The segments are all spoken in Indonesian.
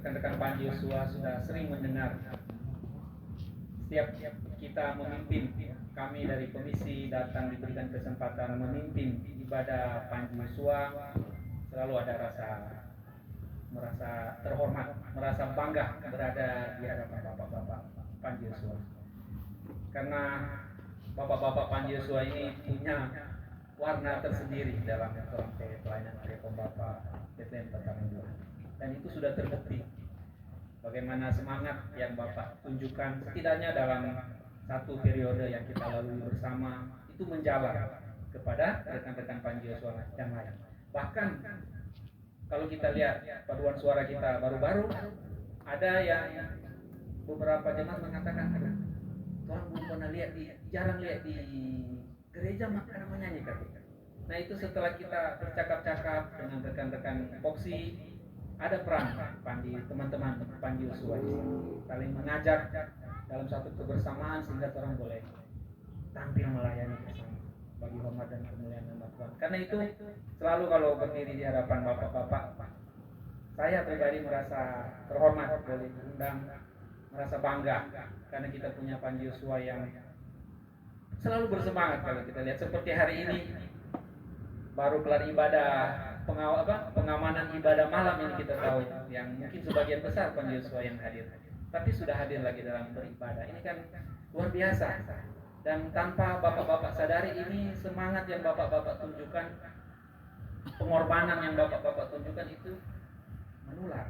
rekan-rekan Panji Yosua sudah sering mendengar setiap kita memimpin, kami dari komisi datang diberikan kesempatan memimpin ibadah Panji Yosua, selalu ada merasa terhormat, merasa bangga berada di hadapan bapak-bapak Panji Yosua. Karena bapak-bapak Panji Yosua ini punya warna tersendiri dalam pelayanan Rekom Bapak Bethlehem Petaran 2. Dan itu sudah terbukti bagaimana semangat yang Bapak tunjukkan setidaknya dalam satu periode yang kita lalui bersama itu menjalar kepada rekan-rekan Panji Yosua yang lain. Bahkan kalau kita lihat paduan suara kita baru-baru, ada yang beberapa jemaat mengatakan, orang belum pernah lihat jarang lihat di gereja makan menyanyi katanya. Nah itu setelah kita bercakap-cakap dengan rekan-rekan Voksi, ada peran teman-teman Panji Yosua di sini, saling mengajak dalam satu kebersamaan sehingga orang boleh tampil melayani bersama bagi hormat dan kemuliaan nama Tuhan. Karena itu selalu kalau berdiri di hadapan bapak-bapak, saya pribadi merasa terhormat boleh diundang, merasa bangga karena kita punya Panji Yosua yang selalu bersemangat. Kalau kita lihat seperti hari ini baru kelar ibadah pengamanan ibadah malam ini, kita tahu yang mungkin sebagian besar Panji Yosua yang hadir, tapi sudah hadir lagi dalam beribadah. Ini kan luar biasa. Dan tanpa bapak-bapak sadari, ini semangat yang bapak-bapak tunjukkan, pengorbanan yang bapak-bapak tunjukkan itu menular.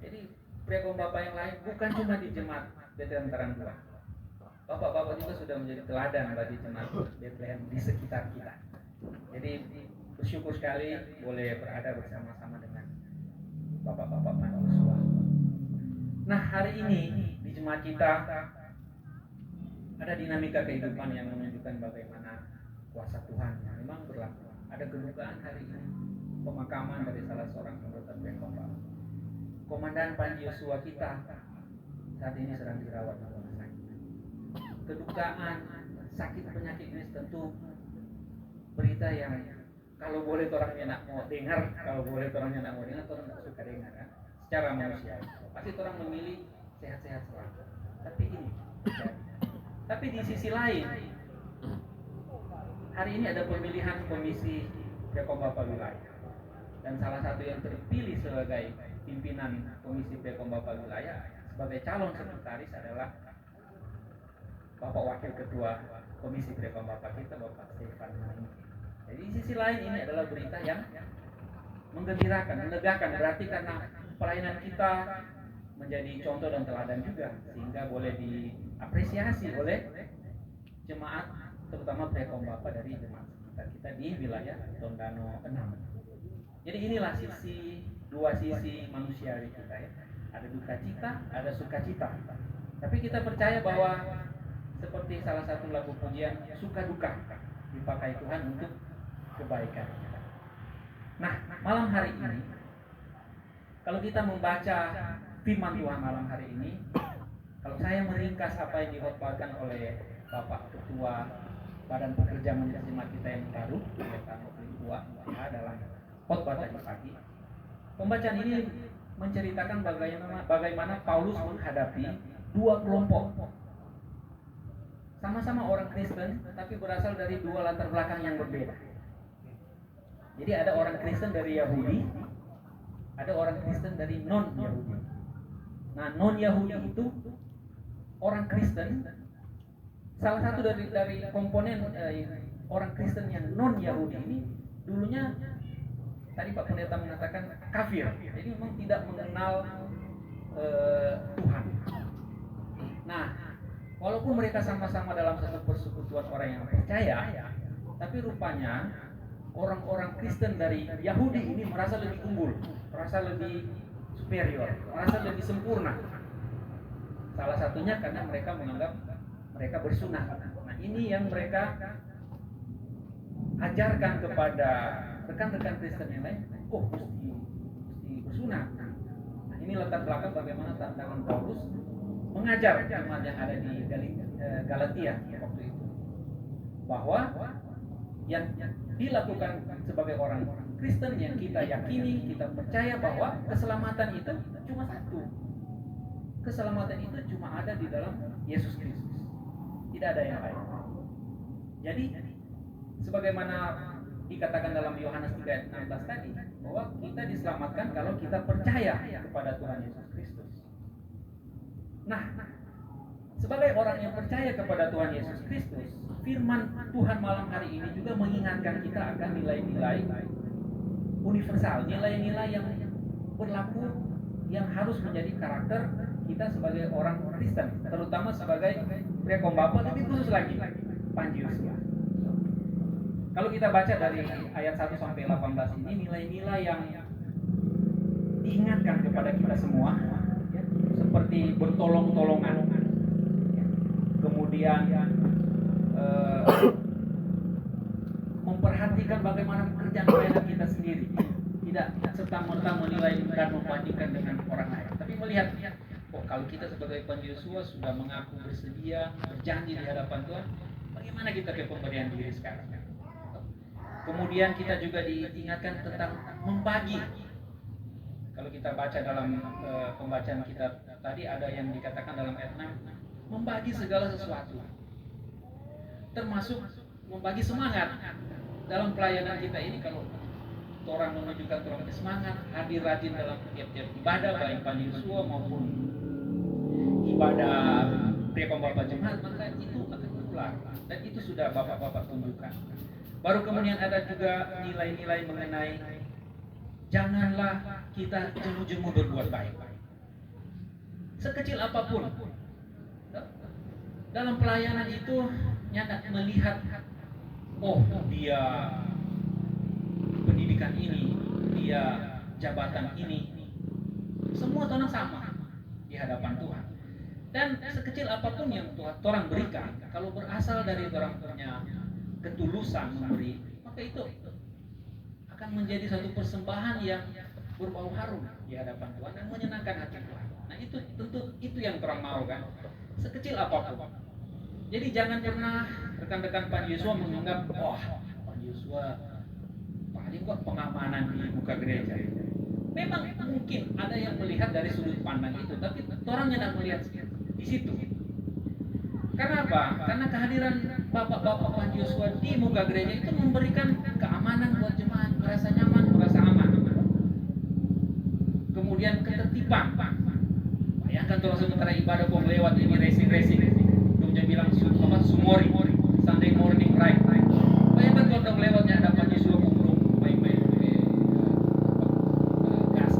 Jadi Rekom Bapak yang lain bukan cuma di jemaat Bethlehem Petaran 2, bapak-bapak juga sudah menjadi teladan bagi jemaat Bethlehem di sekitar kita. Jadi bersyukur sekali boleh berada bersama-sama dengan bapak-bapak Panji Yosua. Nah hari ini di jemaat kita ada dinamika kehidupan yang menunjukkan bagaimana kuasa Tuhan yang memang berlaku. Ada kedukaan hari ini, pemakaman dari salah seorang anggota Rekom Bapak. Komandan Panji Yosua kita saat ini sedang dirawat di rumah sakit. Kedukaan, sakit penyakit ini tentu berita yang kalau boleh orangnya nak mau dengar, orang tak suka dengar kan? Secara manusia. Pasti orang memilih sehat-sehat selalu. Tapi ini, tapi di sisi lain, hari ini ada pemilihan komisi Rekom Bapak wilayah, dan salah satu yang terpilih sebagai pimpinan komisi Rekom Bapak wilayah sebagai calon sekretaris adalah Bapak Wakil Ketua Komisi Rekom Bapak kita, Bapak Stefan. Jadi di sisi lain ini adalah berita yang menggembirakan, melegakan, berarti karena pelayanan kita menjadi contoh dan teladan juga, sehingga boleh diapresiasi oleh jemaat, terutama Rekom Bapak dari jemaat kita di wilayah Tondano 6. Jadi inilah dua sisi manusiawi kita ya. Ada duka cita, ada sukacita. Tapi kita percaya bahwa seperti salah satu lagu pujian, suka duka dipakai Tuhan untuk kebaikan kita. Nah, malam hari ini kalau kita membaca firman Tuhan malam hari ini, kalau saya meringkas apa yang dikhotbahkan oleh Bapak Ketua Badan Pekerja Majelis Jemaat kita yang baru, Bapak Ketua dalam khotbah tadi pagi, pembacaan ini menceritakan bagaimana Paulus menghadapi dua kelompok, sama-sama orang Kristen, tapi berasal dari dua latar belakang yang berbeda. Jadi ada orang Kristen dari Yahudi, ada orang Kristen dari non-Yahudi. Nah, non-Yahudi itu orang Kristen, salah satu dari komponen orang Kristen yang non-Yahudi ini dulunya, tadi Pak Pendeta mengatakan kafir, jadi memang tidak mengenal Tuhan. Nah, walaupun mereka sama-sama dalam satu persekutuan orang yang percaya, tapi rupanya orang-orang Kristen dari Yahudi ini merasa lebih unggul, merasa lebih superior, merasa lebih sempurna. Salah satunya karena mereka menganggap mereka bersunah. Nah, ini yang mereka ajarkan kepada rekan-rekan Kristen yang lain, mesti bersunah. Nah, ini latar belakang bagaimana tantangan Paulus mengajar jemaat yang ada di Galatia waktu itu, bahwa yang dilakukan sebagai orang Kristen yang kita yakini, kita percaya bahwa keselamatan itu cuma keselamatan itu cuma ada di dalam Yesus Kristus, tidak ada yang lain. Jadi sebagaimana dikatakan dalam Yohanes 3 ayat 16 tadi, bahwa kita diselamatkan kalau kita percaya kepada Tuhan Yesus Kristus. Nah, sebagai orang yang percaya kepada Tuhan Yesus Kristus, firman Tuhan malam hari ini juga mengingatkan kita akan nilai-nilai universal, nilai-nilai yang berlaku, yang harus menjadi karakter kita sebagai orang Kristen, terutama sebagai pria kombapa, lebih khusus lagi Panji Yosua. Kalau kita baca dari ayat 1 sampai 18 ini, nilai-nilai yang diingatkan kepada kita semua, ya, seperti bertolong-tolongan, ya, kemudian memperhatikan bagaimana pekerjaan pelayanan kita sendiri, tidak serta-merta menilai dan membandingkan dengan orang lain, tapi melihat, oh kalau kita sebagai Panji Yosua sudah mengaku bersedia berjanji di hadapan Tuhan, bagaimana kita ke pemberian diri sekarang? Kemudian kita juga diingatkan tentang membagi. Kalau kita baca dalam pembacaan kita tadi, ada yang dikatakan dalam ayat 6, membagi segala sesuatu, termasuk membagi semangat dalam pelayanan kita ini. Kalau orang menunjukkan orang semangat, hadir rajin dalam tiap-tiap ibadah, baik Panji Yosua maupun ibadah pria pembapa jemaat, maka itu akan berpulang, dan itu sudah bapak-bapak tunjukkan. Baru kemudian ada juga nilai-nilai mengenai janganlah kita jemu-jemu berbuat baik, sekecil apapun. Dalam pelayanan itu nyata melihat, oh dia pendidikan ini, dia jabatan ini, semua orang sama di hadapan Tuhan. Dan sekecil apapun yang Tuhan berikan, kalau berasal dari orang punya ketulusan memberi, maka itu akan menjadi satu persembahan yang berbau harum di hadapan Tuhan dan menyenangkan hati Tuhan. Nah itu tentu itu yang Tuhan mau kan, sekecil apapun. Jadi jangan pernah rekan-rekan Panji Yosua menganggap, wah Panji Yosua paling kok pengamanan di muka gereja. Memang mungkin ada yang melihat dari sudut pandang itu, tapi orang tidak melihat di situ. Karena apa? Karena kehadiran bapak-bapak Panji Yosua di muka gereja itu memberikan keamanan buat jemaat, merasa nyaman, merasa aman. Kemudian ketertiban. Bayangkan kalau sementara ibadah kok lewat ini racing. Dia bilang sumori, Sunday morning ride. Bayangkan kalau dong lewatnya ada Panji Yosua belum main-main gas.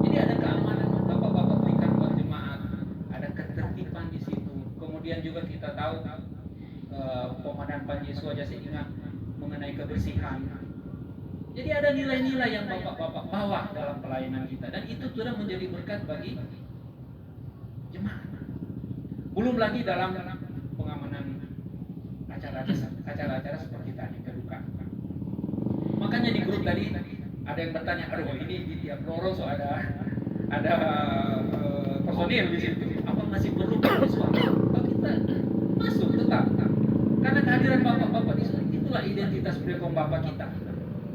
Jadi ada keamanan bapak-bapak berikan buat jemaat, ada ketertiban di situ. Kemudian juga kita tahu komandan Panji Yosua Jasa ingat mengenai kebersihan. Jadi ada nilai-nilai yang bapak-bapak bawa dalam pelayanan kita, dan itu sudah menjadi berkat bagi jemaat. Belum lagi dalam pengamanan acara-acara seperti tadi kedukaan. Makanya di grup tadi ada yang bertanya, aduh ini di tiap lorong so ada personil di situ, apa masih perlu suara? Kalau kita masuk tetap, karena kehadiran bapak-bapak di situ itulah identitas prekom bapak kita.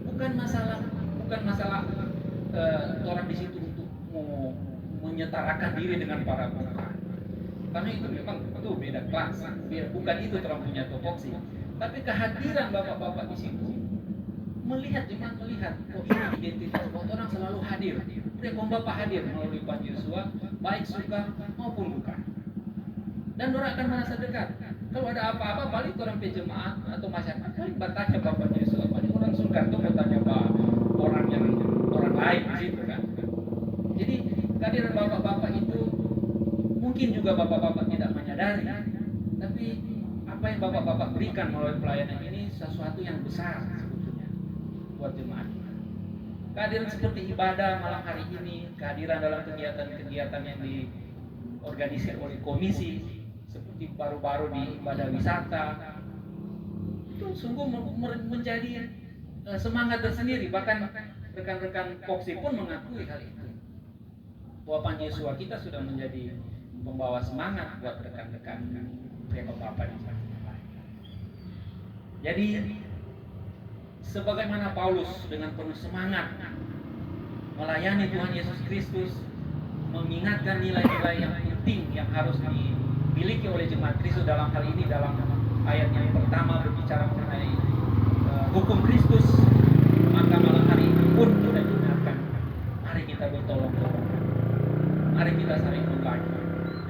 Bukan masalah orang di situ untuk menyetarakan diri dengan para bapak. Karena itu memang itu beda kelas, bukan itu orang punya topoksi. Tapi kehadiran bapak-bapak di situ melihat oh ini identitas bahwa orang selalu hadir. Prekom bapak hadir melalui Panji Yosua, baik suka maupun duka. Dan orang akan merasa dekat. Kalau ada apa-apa balik orang jemaat atau masyarakat balik bertanya Bapak Yosua, paling orang suka tuh bertanya orang lain di situ kan. Jadi kehadiran bapak-bapak itu mungkin juga bapak-bapak tidak menyadari, tapi apa yang bapak-bapak berikan melalui pelayanan ini sesuatu yang besar sebetulnya buat jemaat. Kehadiran seperti ibadah malam hari ini, kehadiran dalam kegiatan-kegiatan yang diorganisir oleh komisi, seperti baru-baru di ibadah wisata, itu sungguh menjadi semangat tersendiri. Bahkan rekan-rekan Foxy pun mengakui hal itu, bahwa Panji Yosua kita sudah menjadi membawa semangat buat rekan-rekan Bapak di sana. Jadi sebagaimana Paulus dengan penuh semangat melayani Tuhan Yesus Kristus, mengingatkan nilai-nilai yang penting yang harus dimiliki oleh jemaat Kristus. Dalam hal ini, dalam ayat yang pertama berbicara mengenai hukum Kristus, maka malam hari ini pun kita diingatkan, mari kita bertolong-tolong, mari kita saling berbagi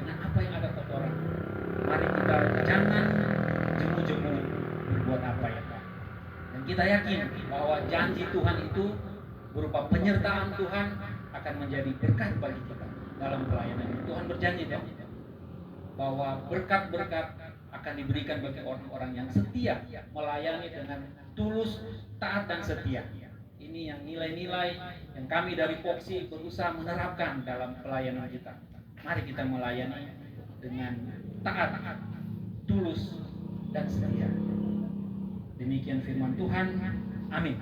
dengan apa yang ada pada orang. Mari kita jangan jemu-jemu berbuat apa ya. Dan kita yakin bahwa janji Tuhan itu berupa penyertaan Tuhan akan menjadi berkat bagi kita dalam pelayanan. Tuhan berjanji bahwa berkat-berkat akan diberikan bagi orang-orang yang setia melayani dengan tulus, taat dan setia. Ini yang nilai-nilai yang kami dari Popsi berusaha menerapkan dalam pelayanan kita. Mari kita melayani dengan taat, tulus dan setia. Demikian firman Tuhan. Amin.